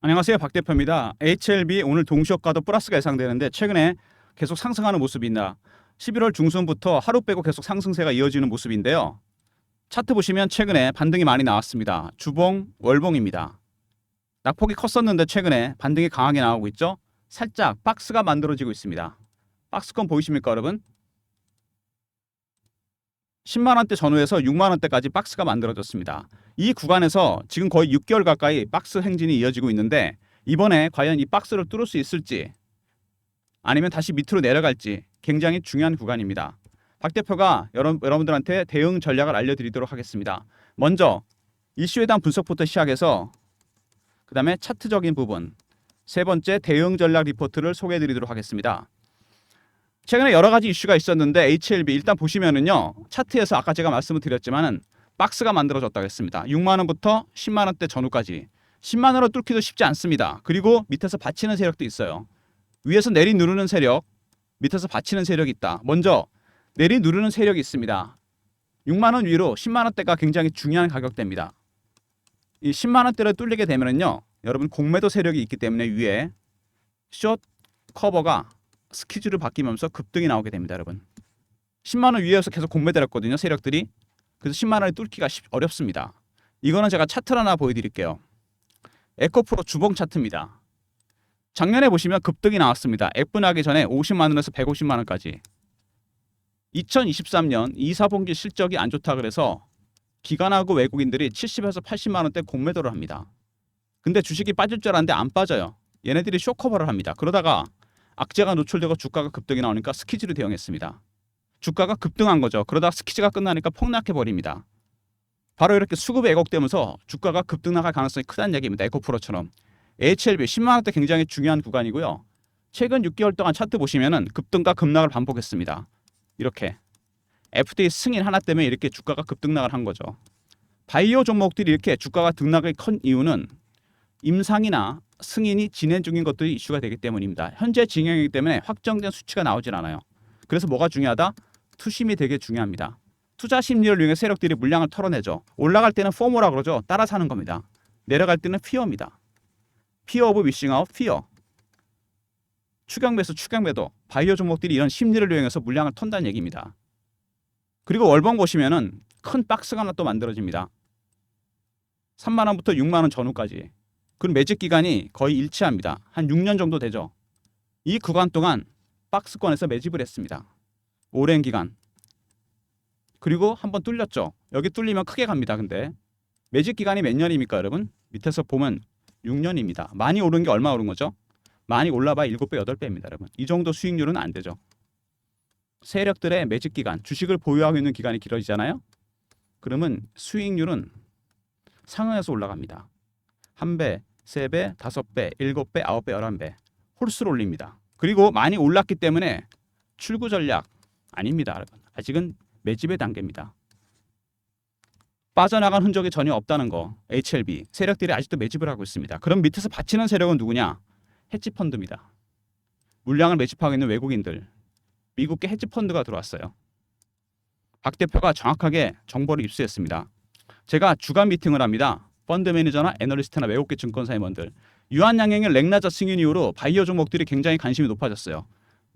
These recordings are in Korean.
안녕하세요. 박 대표입니다. HLB 오늘 동시효과도 플러스가 예상되는데 최근에 계속 상승하는 모습입니다. 11월 중순부터 하루 빼고 계속 상승세가 이어지는 모습인데요. 차트 보시면 최근에 반등이 많이 나왔습니다. 주봉, 월봉입니다. 낙폭이 컸었는데 최근에 반등이 강하게 나오고 있죠. 살짝 박스가 만들어지고 있습니다. 박스권 보이십니까 여러분? 10만원대 전후에서 6만원대까지 박스가 만들어졌습니다. 이 구간에서 지금 거의 6개월 가까이 박스 행진이 이어지고 있는데 이번에 과연 이 박스를 뚫을 수 있을지 아니면 다시 밑으로 내려갈지 굉장히 중요한 구간입니다. 박 대표가 여러분들한테 대응 전략을 알려드리도록 하겠습니다. 먼저 이슈에 대한 분석부터 시작해서 그 다음에 차트적인 부분, 세 번째 대응 전략 리포트를 소개해드리도록 하겠습니다. 최근에 여러 가지 이슈가 있었는데 HLB 일단 보시면은요, 차트에서 아까 제가 말씀을 드렸지만은 박스가 만들어졌다고 했습니다. 6만 원부터 10만 원대 전후까지 10만 원을 뚫기도 쉽지 않습니다. 그리고 밑에서 받치는 세력도 있어요. 위에서 내리 누르는 세력, 밑에서 받치는 세력이 있다. 먼저 내리 누르는 세력이 있습니다. 6만 원 위로 10만 원대가 굉장히 중요한 가격대입니다. 이 10만 원대를 뚫리게 되면은요, 여러분 공매도 세력이 있기 때문에 위에 숏 커버가 스키즈로 바뀌면서 급등이 나오게 됩니다, 여러분. 10만 원 위에서 계속 공매되었거든요, 세력들이. 그래서 10만 원을 뚫기가 어렵습니다. 이거는 제가 차트를 하나 보여드릴게요. 에코프로 주봉 차트입니다. 작년에 보시면 급등이 나왔습니다. F나기 전에 50만 원에서 150만 원까지. 2023년 2, 4분기 실적이 안 좋다 그래서 기관하고 외국인들이 70에서 80만 원대 공매도를 합니다. 근데 주식이 빠질 줄 알았는데 안 빠져요. 얘네들이 쇼커버를 합니다. 그러다가 악재가 노출되고 주가가 급등이 나오니까 스키즈를 대응했습니다. 주가가 급등한 거죠. 그러다가 스키즈가 끝나니까 폭락해버립니다. 바로 이렇게 수급이 왜곡되면서 주가가 급등 나갈 가능성이 크다는 얘기입니다. 에코프로처럼. HLB 10만 원대 굉장히 중요한 구간이고요. 최근 6개월 동안 차트 보시면은 급등과 급락을 반복했습니다. 이렇게 FD 승인 하나 때문에 이렇게 주가가 급등락을 한 거죠. 바이오 종목들이 이렇게 주가가 등락이 큰 이유는 임상이나 승인이 진행 중인 것들이 이슈가 되기 때문입니다. 현재 진행이기 때문에 확정된 수치가 나오질 않아요. 그래서 뭐가 중요하다? 투심이 되게 중요합니다. 투자 심리를 이용해 세력들이 물량을 털어내죠. 올라갈 때는 포모라 그러죠. 따라 사는 겁니다. 내려갈 때는 피어입니다. 피어 오브 미싱 아웃, 피어. 추격 매수, 추격 매도. 바이오 종목들이 이런 심리를 이용해서 물량을 턴다는 얘기입니다. 그리고 월봉 보시면은 큰 박스가 하나 또 만들어집니다. 3만 원부터 6만 원 전후까지. 그럼 매직 기간이 거의 일치합니다. 한 6년 정도 되죠. 이 구간 동안 박스권에서 매집을 했습니다. 오랜 기간. 그리고 한번 뚫렸죠. 여기 뚫리면 크게 갑니다. 근데 매직 기간이 몇 년입니까, 여러분? 밑에서 보면 6년입니다. 많이 오른 게 얼마 오른 거죠? 많이 올라봐야 7배, 8배입니다, 여러분. 이 정도 수익률은 안 되죠. 세력들의 매직 기간, 주식을 보유하고 있는 기간이 길어지잖아요. 그러면 수익률은 상향해서 올라갑니다. 1배, 3배, 5배, 7배, 9배, 11배 홀수로 올립니다. 그리고 많이 올랐기 때문에 출구 전략 아닙니다, 여러분. 아직은 매집의 단계입니다. 빠져나간 흔적이 전혀 없다는 거. HLB 세력들이 아직도 매집을 하고 있습니다. 그럼 밑에서 받치는 세력은 누구냐? 헤지펀드입니다. 물량을 매집하고 있는 외국인들. 미국계 헤지펀드가 들어왔어요. 박 대표가 정확하게 정보를 입수했습니다. 제가 주간 미팅을 합니다. 펀드 매니저나 애널리스트나 외국계 증권사 임원들. 유한양행의 렉나자 승인 이후로 바이오 종목들이 굉장히 관심이 높아졌어요.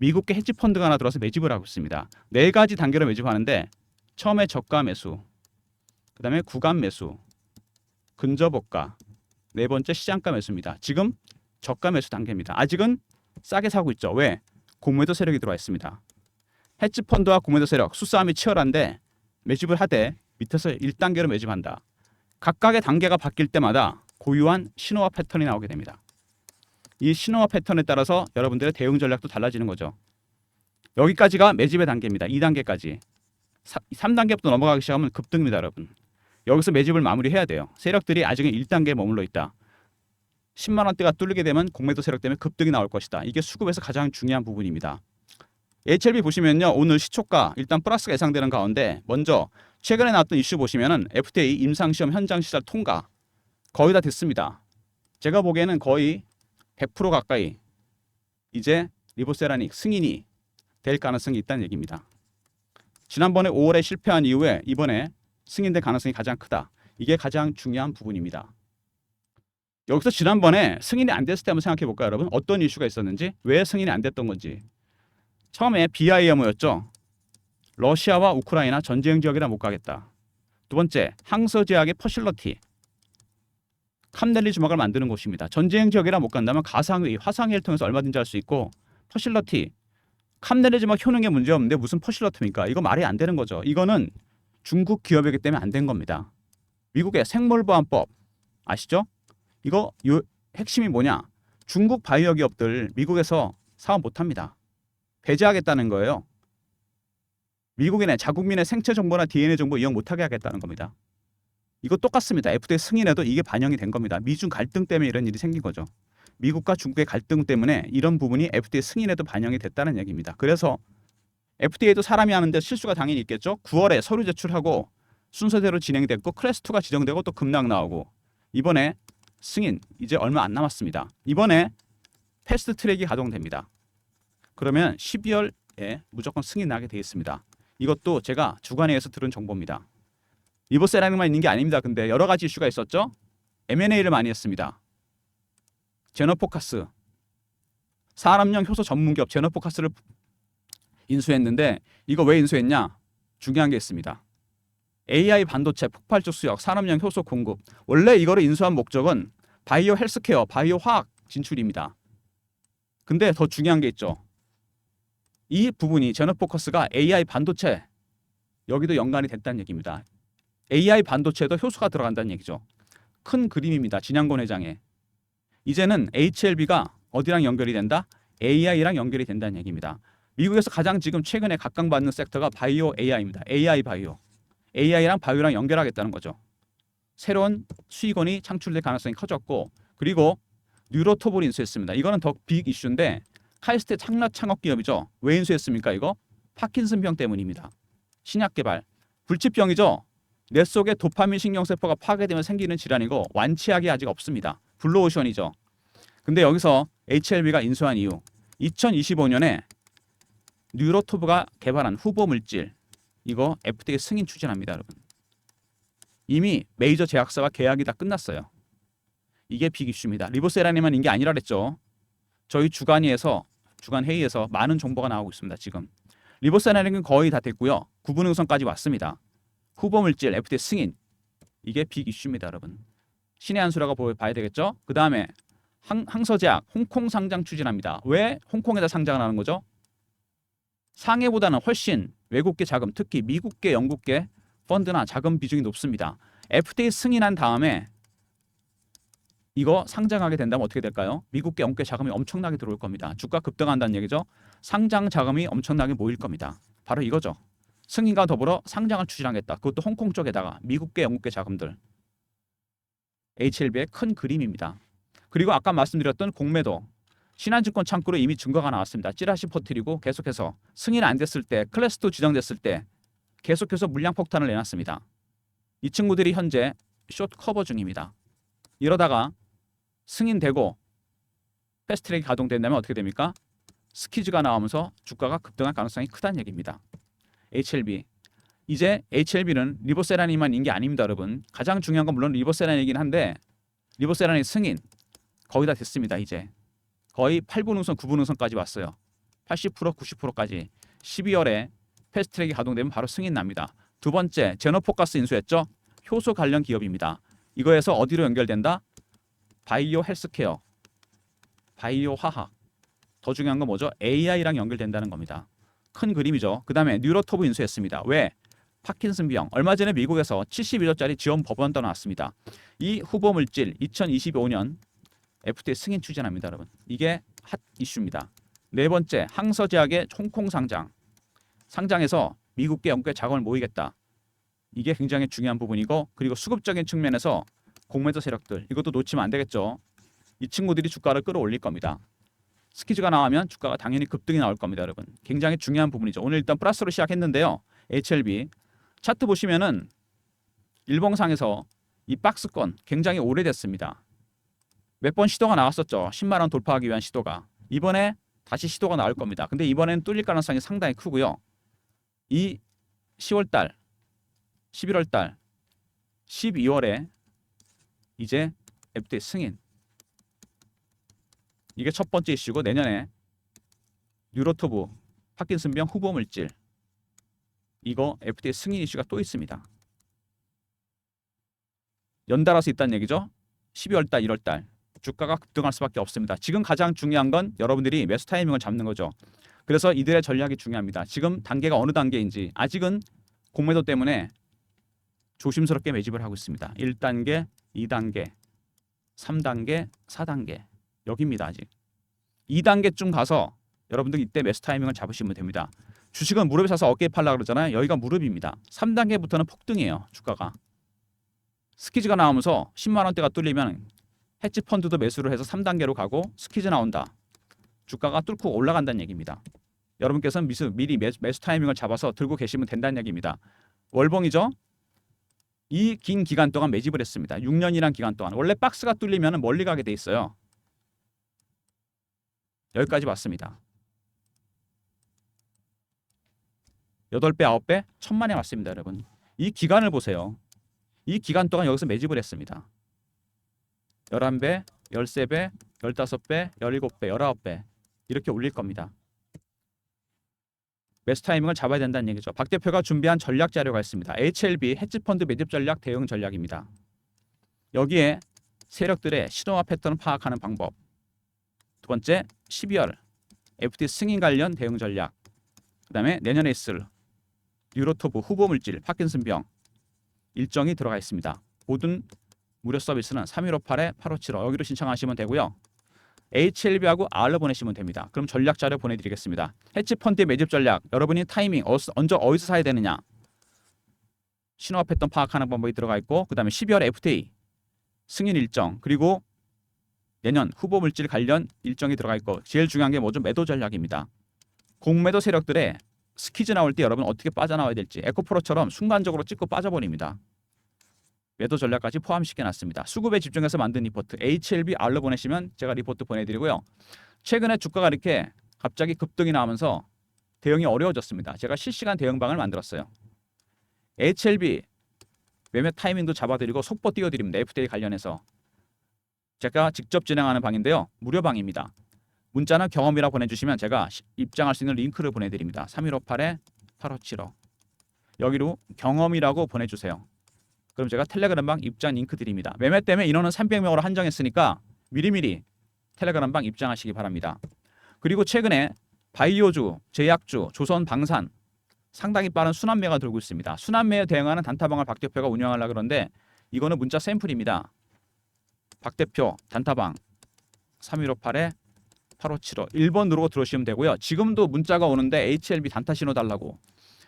미국계 헤지펀드가 하나 들어와서 매집을 하고 있습니다. 4가지 단계로 매집하는데 처음에 저가 매수, 그 다음에 구간 매수, 근저보가, 4번째 시장가 매수입니다. 지금 저가 매수 단계입니다. 아직은 싸게 사고 있죠. 왜? 공매도 세력이 들어와 있습니다. 헤지펀드와 공매도 세력 수싸움이 치열한데 매집을 하되 밑에서 1단계로 매집한다. 각각의 단계가 바뀔 때마다 고유한 신호와 패턴이 나오게 됩니다. 이 신호와 패턴에 따라서 여러분들의 대응 전략도 달라지는 거죠. 여기까지가 매집의 단계입니다. 2단계까지. 3단계부터 넘어가기 시작하면 급등입니다, 여러분. 여기서 매집을 마무리해야 돼요. 세력들이 아직은 1단계에 머물러 있다. 10만 원대가 뚫리게 되면 공매도 세력 때문에 급등이 나올 것이다. 이게 수급에서 가장 중요한 부분입니다. HLB 보시면요. 오늘 시초가 일단 플러스가 예상되는 가운데 먼저 최근에 나왔던 이슈 보시면은 FDA 임상시험 현장 시설 통과 거의 다 됐습니다. 제가 보기에는 거의 100% 가까이 이제 리보세라닉 승인이 될 가능성이 있다는 얘기입니다. 지난번에 5월에 실패한 이후에 이번에 승인될 가능성이 가장 크다. 이게 가장 중요한 부분입니다. 여기서 지난번에 승인이 안 됐을 때 한번 생각해 볼까요, 여러분? 어떤 이슈가 있었는지, 왜 승인이 안 됐던 건지. 처음에 BIMO였죠. 러시아와 우크라이나 전쟁 지역이라 못 가겠다. 두 번째, 항서제약의 퍼실러티. 캄넬리 주막을 만드는 곳입니다. 전쟁 지역이라 못 간다면 가상의, 화상회의를 통해서 얼마든지 할 수 있고, 퍼실러티. 캄넬리 주막 효능에 문제 없는데 무슨 퍼실러티입니까? 이거 말이 안 되는 거죠. 이거는 중국 기업이기 때문에 안 된 겁니다. 미국의 생물보안법 아시죠? 이거 핵심이 뭐냐? 중국 바이오 기업들 미국에서 사업 못합니다. 배제하겠다는 거예요. 미국인의 자국민의 생체 정보나 DNA 정보 이용 못하게 하겠다는 겁니다. 이거 똑같습니다. FDA 승인에도 이게 반영이 된 겁니다. 미중 갈등 때문에 이런 일이 생긴 거죠. 미국과 중국의 갈등 때문에 이런 부분이 FDA 승인에도 반영이 됐다는 얘기입니다. 그래서 FDA도 사람이 하는데 실수가 당연히 있겠죠. 9월에 서류 제출하고 순서대로 진행됐고 클래스 2가 지정되고 또 급락 나오고 이번에 승인 이제 얼마 안 남았습니다. 이번에 패스트 트랙이 가동됩니다. 그러면 12월에 무조건 승인 나게 되어 있습니다. 이것도 제가 주간회에서 들은 정보입니다. 리보세라닌만 있는 게 아닙니다. 근데 여러 가지 이슈가 있었죠. M&A를 많이 했습니다. 제너포카스 사람용 효소 전문기업 제너포카스를 인수했는데 이거 왜 인수했냐? 중요한 게 있습니다. AI 반도체, 폭발적 수역, 산업용 효소 공급. 원래 이거를 인수한 목적은 바이오 헬스케어, 바이오 화학 진출입니다. 근데 더 중요한 게 있죠. 이 부분이 제너포커스가 AI 반도체 여기도 연관이 됐다는 얘기입니다. AI 반도체에도 효소가 들어간다는 얘기죠. 큰 그림입니다. 진양권 회장에. 이제는 HLB가 어디랑 연결이 된다? AI랑 연결이 된다는 얘기입니다. 미국에서 가장 지금 최근에 각광받는 섹터가 바이오 AI입니다. AI 바이오. AI랑 바이오랑 연결하겠다는 거죠. 새로운 수익원이 창출될 가능성이 커졌고 그리고 뉴로톱을 인수했습니다. 이거는 더 빅 이슈인데 카이스트 창업 기업이죠. 왜 인수했습니까? 이거 파킨슨병 때문입니다. 신약 개발. 불치병이죠. 뇌 속에 도파민 신경세포가 파괴되면 생기는 질환이고 완치약이 아직 없습니다. 블루오션이죠. 근데 여기서 HLB가 인수한 이유 2025년에 뉴로토브가 개발한 후보 물질 이거 FDA 승인 추진합니다, 여러분. 이미 메이저 제약사와 계약이 다 끝났어요. 이게 빅 이슈입니다. 리보세라닌만 인 게 아니라 그랬죠. 저희 주간 회의에서 많은 정보가 나오고 있습니다. 지금 리보세라닌은 거의 다 됐고요. 구분 응선까지 왔습니다. 후보 물질 FDA 승인 이게 빅 이슈입니다, 여러분. 신의 한 수라고 봐야 되겠죠. 그 다음에 항서제약 홍콩 상장 추진합니다. 왜 홍콩에다 상장을 하는 거죠? 상해보다는 훨씬 외국계 자금, 특히 미국계, 영국계 펀드나 자금 비중이 높습니다. FDA 승인한 다음에 이거 상장하게 된다면 어떻게 될까요? 미국계, 영국계 자금이 엄청나게 들어올 겁니다. 주가 급등한다는 얘기죠. 상장 자금이 엄청나게 모일 겁니다. 바로 이거죠. 승인과 더불어 상장을 추진하겠다. 그것도 홍콩 쪽에다가 미국계, 영국계 자금들. HLB의 큰 그림입니다. 그리고 아까 말씀드렸던 공매도. 신한증권 창구로 이미 증거가 나왔습니다. 찌라시 퍼뜨리고 계속해서 승인 안 됐을 때 클래스 2 지정됐을 때 계속해서 물량 폭탄을 내놨습니다. 이 친구들이 현재 숏 커버 중입니다. 이러다가 승인되고 패스트트랙이 가동된다면 어떻게 됩니까? 스키즈가 나오면서 주가가 급등할 가능성이 크다는 얘기입니다. HLB 이제 HLB는 리보세라닌만 인 게 아닙니다, 여러분. 가장 중요한 건 물론 리보세라닌이긴 한데 리보세라닌 승인 거의 다 됐습니다. 이제 거의 8분 응선, 9분 응선까지 왔어요. 80%, 90%까지 12월에 패스트트랙이 가동되면 바로 승인 납니다. 두 번째, 제너포커스 인수했죠. 효소 관련 기업입니다. 이거에서 어디로 연결된다? 바이오 헬스케어, 바이오 화학. 더 중요한 건 뭐죠? AI랑 연결된다는 겁니다. 큰 그림이죠. 그 다음에 뉴로토브 인수했습니다. 왜? 파킨슨병. 얼마 전에 미국에서 71조짜리 지원 법안도 나왔습니다. 이 후보 물질 2025년 FDA 승인 추진합니다, 여러분. 이게 핫 이슈입니다. 네 번째, 항서제약의 홍콩 상장. 상장해서 미국계, 영국계 자금을 모이겠다. 이게 굉장히 중요한 부분이고 그리고 수급적인 측면에서 공매도 세력들 이것도 놓치면 안 되겠죠. 이 친구들이 주가를 끌어올릴 겁니다. 스키즈가 나오면 주가가 당연히 급등이 나올 겁니다, 여러분. 굉장히 중요한 부분이죠. 오늘 일단 플러스로 시작했는데요. HLB 차트 보시면은 일봉상에서 이 박스권 굉장히 오래됐습니다. 몇 번 시도가 나왔었죠. 10만 원 돌파하기 위한 시도가. 이번에 다시 시도가 나올 겁니다. 근데 이번에는 뚫릴 가능성이 상당히 크고요. 이 10월달, 11월달, 12월에 이제 FDA 승인 이게 첫 번째 이슈고 내년에 뉴로토브 파킨슨병 후보 물질 이거 FDA 승인 이슈가 또 있습니다. 연달아서 있다는 얘기죠. 12월 달, 1월 달 주가가 급등할 수밖에 없습니다. 지금 가장 중요한 건 여러분들이 매수 타이밍을 잡는 거죠. 그래서 이들의 전략이 중요합니다. 지금 단계가 어느 단계인지 아직은 공매도 때문에 조심스럽게 매집을 하고 있습니다. 1단계, 2단계, 3단계, 4단계 여기입니다. 아직 2단계쯤 가서 여러분들 이때 매수 타이밍을 잡으시면 됩니다. 주식은 무릎에 사서 어깨에 팔라 그러잖아요. 여기가 무릎입니다. 3단계부터는 폭등이에요. 주가가. 스키즈가 나오면서 10만 원대가 뚫리면 헤지 펀드도 매수를 해서 3단계로 가고 스키즈 나온다. 주가가 뚫고 올라간다는 얘기입니다. 여러분께서는 미리 매수 타이밍을 잡아서 들고 계시면 된다는 얘기입니다. 월봉이죠. 이 긴 기간 동안 매집을 했습니다. 6년이란 기간 동안. 원래 박스가 뚫리면 멀리 가게 돼 있어요. 여기까지 왔습니다. 8배, 9배, 1000만에 왔습니다. 여러분. 이 기간을 보세요. 이 기간 동안 여기서 매집을 했습니다. 11배, 13배, 15배, 17배, 19배 이렇게 올릴 겁니다. 매수 타이밍을 잡아야 된다는 얘기죠. 박 대표가 준비한 전략 자료가 있습니다. HLB 헤지펀드 매집 전략 대응 전략입니다. 여기에 세력들의 신호와 패턴을 파악하는 방법. 두 번째, 12월 FT 승인 관련 대응 전략. 그 다음에 내년에 있을 뉴로토브 후보 물질 파킨슨병 일정이 들어가 있습니다. 모든 무료 서비스는 3158-8575 여기로 신청하시면 되고요. HLB하고 R로 보내시면 됩니다. 그럼 전략 자료 보내드리겠습니다. 헤지펀드의 매집 전략 여러분이 타이밍 어디서 사야 되느냐 신호와 패턴 파악하는 방법이 들어가 있고 그 다음에 12월 FTA 승인 일정 그리고 내년 후보 물질 관련 일정이 들어가 있고 제일 중요한 게 뭐죠? 매도 전략입니다. 공매도 세력들의 스키즈 나올 때 여러분 어떻게 빠져나와야 될지 에코프로처럼 순간적으로 찍고 빠져버립니다. 매도 전략까지 포함시켜놨습니다. 수급에 집중해서 만든 리포트 HLB R로 보내시면 제가 리포트 보내드리고요. 최근에 주가가 이렇게 갑자기 급등이 나오면서 대응이 어려워졌습니다. 제가 실시간 대응방을 만들었어요. HLB 매매 타이밍도 잡아드리고 속보 띄워드립니다. FDA 관련해서 제가 직접 진행하는 방인데요. 무료 방입니다. 문자나 경험이라 보내주시면 제가 입장할 수 있는 링크를 보내드립니다. 3158-8575 여기로 경험이라고 보내주세요. 그럼 제가 텔레그램방 입장 링크 드립니다. 매매 때문에 인원은 300명으로 한정했으니까 미리미리 텔레그램방 입장하시기 바랍니다. 그리고 최근에 바이오주, 제약주, 조선, 방산 상당히 빠른 순환매가 돌고 있습니다. 순환매에 대응하는 단타방을 박 대표가 운영하려고 그러는데 이거는 문자 샘플입니다. 박 대표 단타방 3158-8575 1번 누르고 들어오시면 되고요. 지금도 문자가 오는데 HLB 단타 신호 달라고.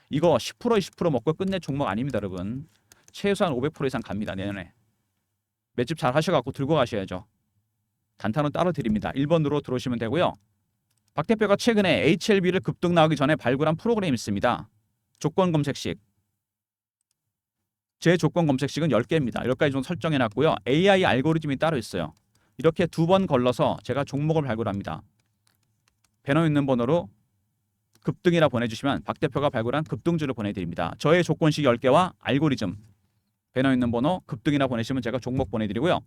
이거 10% 20% 먹고 끝낼 종목 아닙니다, 여러분. 최소한 500% 이상 갑니다. 내년에. 매집 잘 하셔갖고 들고 가셔야죠. 단타는 따로 드립니다. 1번 누르고 들어오시면 되고요. 박 대표가 최근에 HLB를 급등 나오기 전에 발굴한 프로그램이 있습니다. 조건 검색식. 제 조건 검색식은 10개입니다. 10가지 정도 설정해놨고요. AI 알고리즘이 따로 있어요. 이렇게 2번 걸러서 제가 종목을 발굴합니다. 배너 있는 번호로 급등이라 보내주시면 박 대표가 발굴한 급등주를 보내드립니다. 저의 조건식 10개와 알고리즘 배너 있는 번호 급등이나 보내시면 제가 종목 보내드리고요.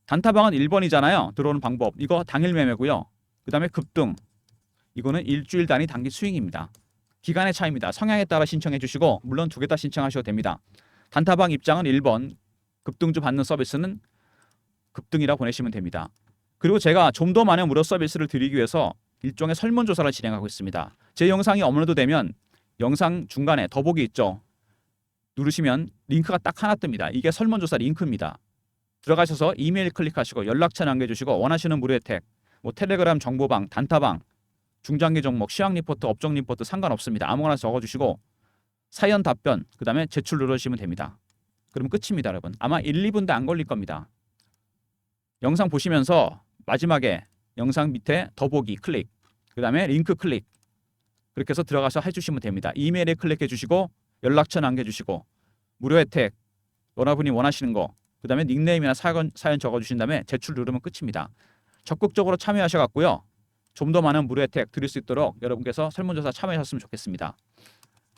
단타방은 1번이잖아요. 들어오는 방법 이거 당일 매매고요. 그 다음에 급등 이거는 일주일 단위 단기 스윙입니다. 기간의 차이입니다. 성향에 따라 신청해 주시고 물론 2개 다 신청하셔도 됩니다. 단타방 입장은 1번 급등주 받는 서비스는 급등이라 보내시면 됩니다. 그리고 제가 좀 더 많은 무료 서비스를 드리기 위해서 일종의 설문조사를 진행하고 있습니다. 제 영상이 업로드 되면 영상 중간에 더보기 있죠. 누르시면 링크가 딱 하나 뜹니다. 이게 설문조사 링크입니다. 들어가셔서 이메일 클릭하시고 연락처 남겨주시고 원하시는 무료 혜택 뭐 텔레그램 정보방, 단타방, 중장기 종목, 시황 리포트, 업종 리포트 상관없습니다. 아무거나 적어주시고 사연 답변 그 다음에 제출 누르시면 됩니다. 그러면 끝입니다. 여러분. 아마 1, 2분도 안 걸릴 겁니다. 영상 보시면서 마지막에 영상 밑에 더보기 클릭 그 다음에 링크 클릭 그렇게 해서 들어가서 해주시면 됩니다. 이메일에 클릭해 주시고 연락처 남겨주시고 무료 혜택 여러분이 원하시는 거 그 다음에 닉네임이나 사연 적어주신 다음에 제출 누르면 끝입니다. 적극적으로 참여하셔갖고요. 좀 더 많은 무료 혜택 드릴 수 있도록 여러분께서 설문조사 참여하셨으면 좋겠습니다.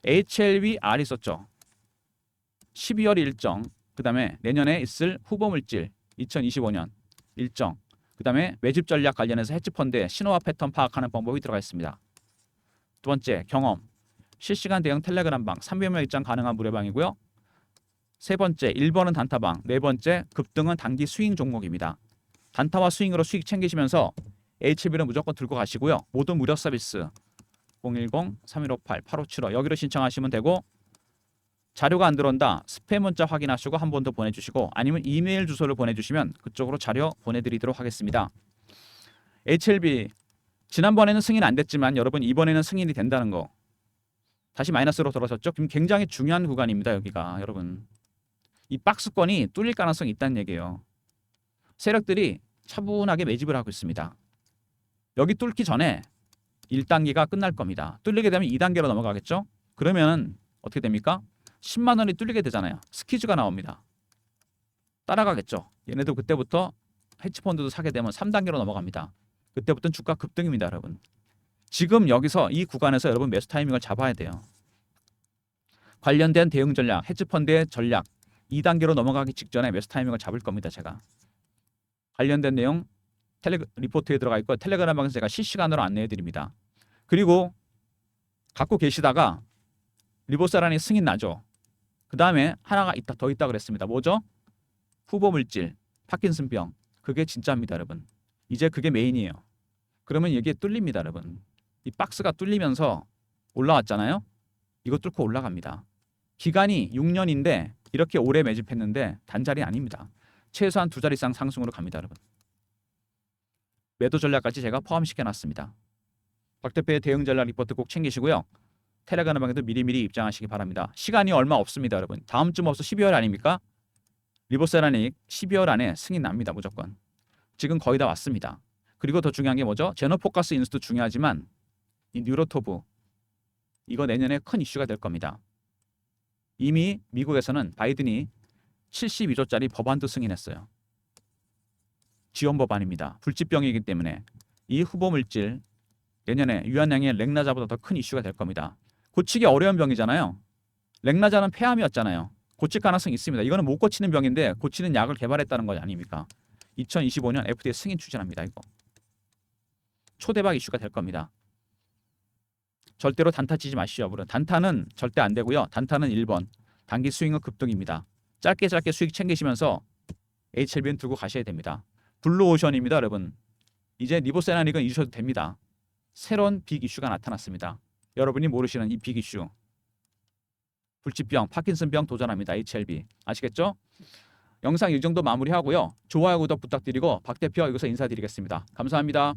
HLB R 있었죠. 12월 일정 그 다음에 내년에 있을 후보 물질 2025년 일정 그 다음에 매집 전략 관련해서 헤지펀드의 신호와 패턴 파악하는 방법이 들어가 있습니다. 두 번째, 경험. 실시간 대응 텔레그램방 300명 입장 가능한 무료방이고요. 세 번째, 1번은 단타방. 네 번째, 급등은 단기 스윙 종목입니다. 단타와 스윙으로 수익 챙기시면서 HB는 무조건 들고 가시고요. 모든 무료 서비스 010-3158-8575 여기로 신청하시면 되고, 자료가 안 들어온다 스팸 문자 확인하시고 한 번 더 보내주시고, 아니면 이메일 주소를 보내주시면 그쪽으로 자료 보내드리도록 하겠습니다. HLB 지난번에는 승인 안 됐지만 여러분 이번에는 승인이 된다는 거, 다시 마이너스로 돌아섰죠. 지금 굉장히 중요한 구간입니다. 여기가 여러분 이 박스권이 뚫릴 가능성이 있다는 얘기예요. 세력들이 차분하게 매집을 하고 있습니다. 여기 뚫기 전에 1단계가 끝날 겁니다. 뚫리게 되면 2단계로 넘어가겠죠. 그러면 어떻게 됩니까? 10만 원이 뚫리게 되잖아요. 스퀴즈가 나옵니다. 따라가겠죠. 얘네도 그때부터 헤지펀드도 사게 되면 3단계로 넘어갑니다. 그때부터는 주가 급등입니다. 여러분 지금 여기서 이 구간에서 여러분 매수 타이밍을 잡아야 돼요. 관련된 대응 전략, 헤지펀드의 전략 2단계로 넘어가기 직전에 매수 타이밍을 잡을 겁니다. 제가 관련된 내용 리포트에 들어가 있고 텔레그램방에서 제가 실시간으로 안내해 드립니다. 그리고 갖고 계시다가 리보세란이 승인 나죠. 그 다음에 하나가 더 있다 그랬습니다. 뭐죠? 후보 물질, 파킨슨병. 그게 진짜입니다. 여러분 이제 그게 메인이에요. 그러면 이게 뚫립니다. 여러분 이 박스가 뚫리면서 올라왔잖아요. 이거 뚫고 올라갑니다. 기간이 6년인데 이렇게 오래 매집했는데 단자리 아닙니다. 최소한 2자리 이상 상승으로 갑니다. 여러분 매도 전략까지 제가 포함시켜놨습니다. 박 대표의 대응 전략 리포트 꼭 챙기시고요. 텔레그램방에도 미리미리 입장하시기 바랍니다. 시간이 얼마 없습니다. 여러분 다음 주 벌써 12월 아닙니까? 리보세라닉 12월 안에 승인 납니다. 무조건 지금 거의 다 왔습니다. 그리고 더 중요한 게 뭐죠? 제너포커스 인수도 중요하지만 이 뉴로토브 이거 내년에 큰 이슈가 될 겁니다. 이미 미국에서는 바이든이 72조짜리 법안도 승인했어요. 지원 법안입니다. 불치병이기 때문에 이 후보 물질 내년에 유한양의 렉나자보다 더 큰 이슈가 될 겁니다. 고치기 어려운 병이잖아요. 렉나자는 폐암이었잖아요. 고칠 가능성이 있습니다. 이거는 못 고치는 병인데 고치는 약을 개발했다는 거 아닙니까? 2025년 FDA 승인 추진합니다. 이거 초대박 이슈가 될 겁니다. 절대로 단타 치지 마시죠. 여러분 단타는 절대 안 되고요. 단타는 1번 단기 스윙은 급등입니다. 짧게 수익 챙기시면서 HLB는 들고 가셔야 됩니다. 블루오션입니다. 여러분 이제 리보세라닉은 잊으셔도 됩니다. 새로운 빅 이슈가 나타났습니다. 여러분이 모르시는 이 빅 이슈 불치병, 파킨슨병 도전합니다. HLB 아시겠죠? 영상 이 정도 마무리하고요. 좋아요, 구독 부탁드리고 박 대표 여기서 인사드리겠습니다. 감사합니다.